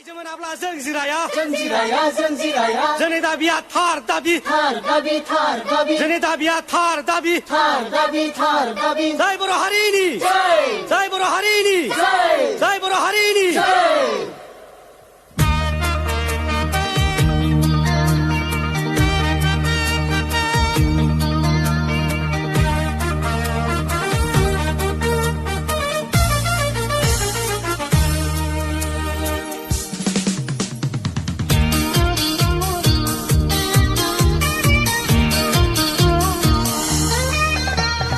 आइजोमोन आब्ला जों जिराया जोंनि दाबिया थार दाबि जोंनि दाबिया थार दाबि जय बर' हारिनि जय बर' हारिनि जय बर' हारिनि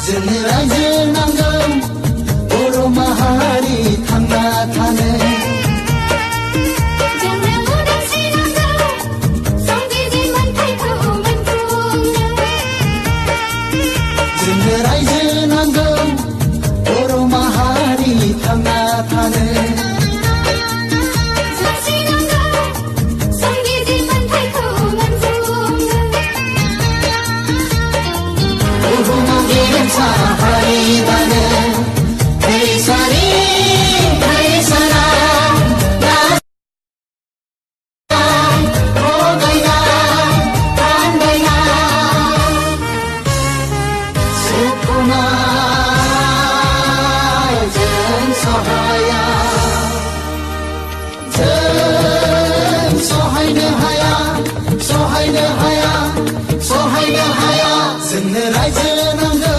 जोंनो रायजो नांगौ बर' माहारि थांना थानो जोंनो उदांस्रि नांगौ संबिजिर मोनथायखौ मोनफुंनो जोंनो रायजो नांगौ बर' माहारि थांना थानो उदांस्रि नांगौ संबिजिर मोनथायखौ मोनफुंनो बुहुमाव गेरेमसा हारि दानो फैसारि फैसारा थगायना फानदायना सोबख'नाय जों सहाया जों सहायनो हाया सहायनो हाया सहायनो हाया जोंनो रायजो नांगौ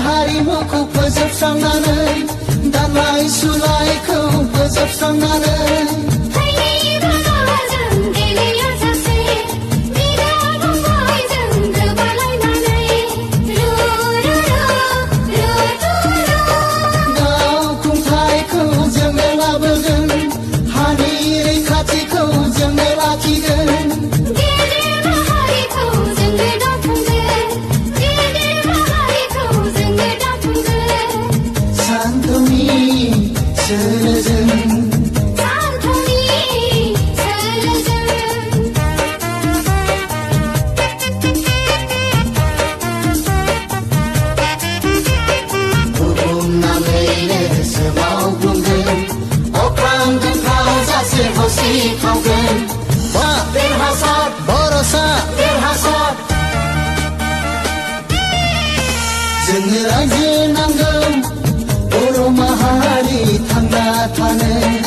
हारिमुखौ फोजोबस्रांनानै दालाय सुलायखौ फोजोबस्रांनानै गाव खुंथायखौ जोंनो लाबोगोन हानि रैखाथिखौ जोंनो लाखिगोन देरहासार बर'सा देरहासार जोंनो रायजो नांगौ बर' माहारि थांना थानो